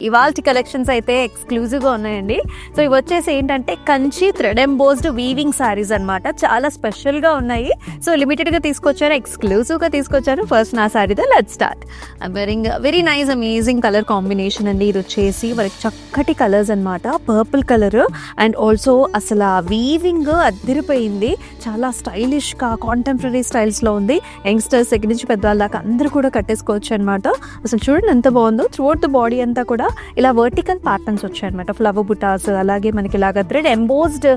ఇవాల్టి కలెక్షన్స్ అయితే ఎక్స్క్లూజివ్గా ఉన్నాయండి. సో ఇవి వచ్చేసి ఏంటంటే Kanchi thread embossed weaving saris అనమాట. చాలా స్పెషల్గా ఉన్నాయి. సో లిమిటెడ్గా తీసుకొచ్చారు, ఎక్స్క్లూజివ్గా తీసుకొచ్చారు. ఫస్ట్ నా సారీతో let's start. I'm wearing very nice amazing colour combination అండి. ఇది వచ్చేసి మనకి చక్కటి కలర్స్ అనమాట. పర్పుల్ కలర్ అండ్ ఆల్సో అసలు ఆ వీవింగ్ అద్దరిపోయింది. చాలా స్టైలిష్గా కాంటెంపరీ స్టైల్స్లో ఉంది. యంగ్స్టర్స్ దగ్గర నుంచి పెద్దవాళ్ళ దాకా అందరూ కూడా కట్టేసుకోవచ్చు అనమాట. అసలు చూడండి ఎంత బాగుందో. త్రూఅవుట్ ద బాడీ అంతా కూడా ఇలా వర్టికల్ ప్యాటర్న్స్ వచ్చాయి అనమాట. ఫ్లవర్ బుటాస్, అలాగే మనకి ఇలాగ థ్రెడ్ ఎంబోస్డ్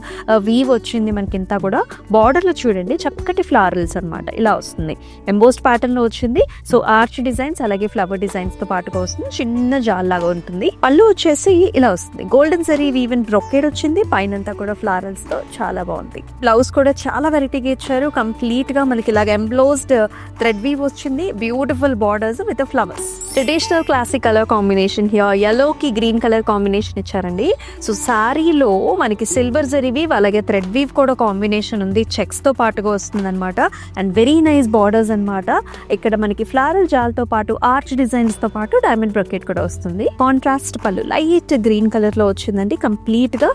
వీవ్ వచ్చింది మనకి. ఇంత కూడా బార్డర్లో చూడండి చక్కటి ఫ్లారల్స్ అనమాట. ఇలా వస్తుంది, ఎంబోస్డ్ ప్యాటర్న్లో వచ్చింది. సో ఆర్చ్ డిజైన్స్ అలాగే ఫ్లవర్ డిజైన్స్తో పాటుగా వస్తుంది. చిన్న జాల్ లాగా ఉంటుంది. పళ్ళు వచ్చేసి ఇలా వస్తుంది. గోల్డెన్ జరీ వీవెన్ బ్రొకేడ్ వచ్చింది. పైనంతా కూడా ఫ్లారల్స్తో చాలా బాగుంది. బ్లౌజ్ కూడా చాలా వెరైటీగా ఇచ్చారు. కంప్లీట్గా మనకి ఇలాగ ఎంబ్లోస్డ్ థ్రెడ్ వీవ్ వచ్చింది. Beautiful borders with flowers. Traditional classic colour combination here. యెల్లోకి గ్రీన్ కలర్ కాంబినేషన్ ఇచ్చారండి. సో శారీలో మనకి సిల్వర్ జరీ వీవ్ అలాగే థ్రెడ్ వీవ్ కూడా కాంబినేషన్ ఉంది. చెక్స్తో పాటుగా వస్తుంది అనమాట. అండ్ వెరీ నైస్ బార్డర్స్ అనమాట. ఇక్కడ మనకి ఫ్లారల్ జాల్తో పాటు ఆర్చ్ డిజైన్స్తో పాటు డైమండ్ బ్రొకెట్ కూడా వస్తుంది. కాంట్రాస్ట్ పళ్ళు లైట్ గ్రీన్ కలర్లో వచ్చిందండి. కంప్లీట్గా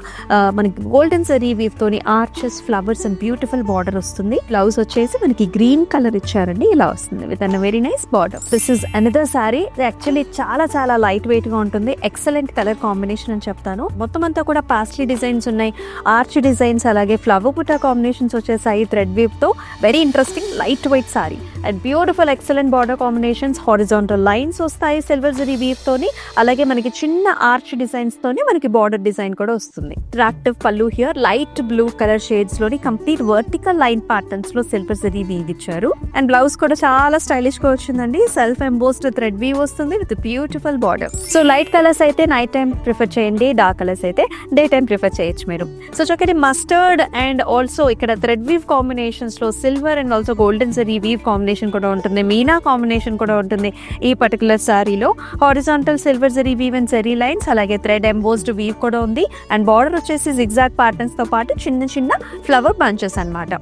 మనకి గోల్డెన్ జరీ వీవ్ తోని arches, flowers and beautiful border వస్తుంది. బ్లౌజ్ వచ్చేసి మనకి గ్రీన్ కలర్ ఇచ్చారండి. ఇలా వస్తుంది with an very nice border. This is another sorry. Actually చాలా చాలా లైట్ వెయిట్ గా ఉంటుంది. ఎక్సలెంట్ కలర్ కాంబినేషన్ అని చెప్తాను. మొత్తం అంతా కూడా పాస్ట్లీ డిజైన్స్ ఉన్నాయి. ఆర్చ్ డిజైన్స్ అలాగే ఫ్లవర్ బుటా కాంబినేషన్స్ వచ్చేసాయి థ్రెడ్ వీవ్ తో. Very interesting light weight sorry and beautiful excellent border combinations. Horizontal lines వస్తాయి సిల్వర్ జరీ వీవ్ తోని. అలాగే మనకి చిన్న ఆర్చ్ డిజైన్స్ తోని మనకి బార్డర్ డిజైన్ కూడా వస్తుంది. Attractive pallu here. Light blue colour shades లోని కంప్లీట్ వర్టికల్ లైన్ ప్యాటర్న్స్ లో సిల్వర్ జరీ వీవ్ ఇచ్చారు. అండ్ బ్లౌజ్ కూడా చాలా స్టైలిష్ గా వచ్చిందండి. సెల్ఫ్ ఎంబోస్డ్ థ్రెడ్ వీవ్ వస్తుంది with beautiful border. So light colours అయితే నైట్ టైం ప్రిఫర్ చేయండి. డార్క్ కలర్స్ అయితే డే టైం ప్రిఫర్ చేయొచ్చు మీరు. సో చక్కటి మస్టర్డ్ అండ్ ఆల్సో ఇక్కడ థ్రెడ్ వీవ్ కాంబినేషన్స్ లో silver and also golden zari weave combination కూడా ఉంటుంది. మీనా కాంబినేషన్ కూడా ఉంటుంది ఈ పర్టికులర్ సారీలో. Horizontal silver zari weave and zari lines అలాగే థ్రెడ్ ఎంబోస్డ్ వీవ్ కూడా ఉంది. అండ్ బార్డర్ వచ్చేసి జిగ్జాగ్ ప్యాటర్న్స్ తో పాటు చిన్న చిన్న ఫ్లవర్ బంచెస్ అన్నమాట.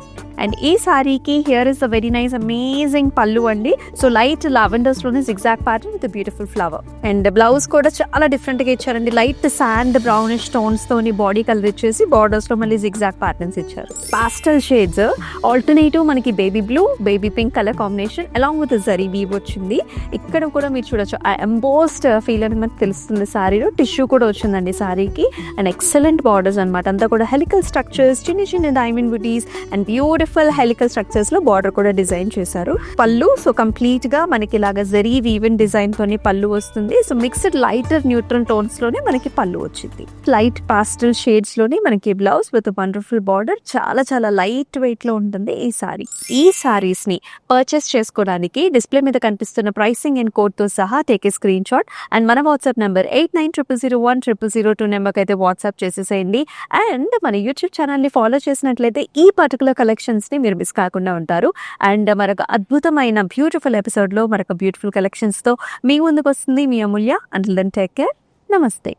అండ్ ఈ సారీకి here is a very nice amazing pallu అండి. సో లైట్ లావెండర్స్ లోనే zigzag pattern with beautiful flower. And blouse కూడా చాలా డిఫరెంట్ గా ఇచ్చారండి. లైట్ శాండ్ బ్రౌనిష్ టోన్స్ తోని బాడీ కలర్ ఇచ్చేసి బార్డర్స్ లో మళ్ళీ జిగ్జాగ్ ప్యాటర్న్స్ ఇచ్చారు. పాస్టల్ షేడ్స్ ఆల్టర్నేటివ్ మనకి baby blue, baby pink colour combination along with zari weave వచ్చింది. ఇక్కడ కూడా మీరు చూడొచ్చు ఆ ఎంబోస్డ్ ఫీల్ అని మనకు తెలుస్తుంది. సారీలో టిష్యూ కూడా వచ్చిందండి సారీకి. అండ్ ఎక్సలెంట్ బార్డర్స్ అనమాట. అంతా కూడా హెలికల్ స్ట్రక్చర్స్, చిన్న చిన్న diamond buttis and beautiful helical structures లో బార్డర్ కూడా డిజైన్ చేశారు. పళ్ళు సో కంప్లీట్ గా మనకి ఇలాగా జరీ వీవెన్ డిజైన్ తోని పళ్ళు వస్తుంది. So mixed lighter neutral tones లోనే మనకి పళ్ళు వచ్చింది. లైట్ పాస్టల్ షేడ్స్ లోనే మనకి బ్లౌజ్ విత్ వండర్ఫుల్ బార్డర్. చాలా చాలా లైట్ వెయిట్ లో ఉంటుంది ఈ సారీ. ఈ సారీస్ ని పర్చేస్ చేసుకోవడానికి డిస్ప్లే మీద కనిపిస్తున్న ప్రైసింగ్ అండ్ కోడ్ తో సహా take a screen shot and మన వాట్సాప్ నెంబర్ 8900010002 నెంబర్ అయితే వాట్సాప్ చేసేసేయండి. అండ్ మన యూట్యూబ్ ఛానల్ ని ఫాలో చేసినట్లయితే ఈ పర్టికులర్ కలెక్షన్స్ ని మీరు మిస్ కాకుండా ఉంటారు. అండ్ మరొక అద్భుతమైన బ్యూటిఫుల్ ఎపిసోడ్ లో మరొక బ్యూటిఫుల్ కలెక్షన్స్ తో మీ ముందుకు వస్తుంది మీ Amulya. Until then take care. నమస్తే.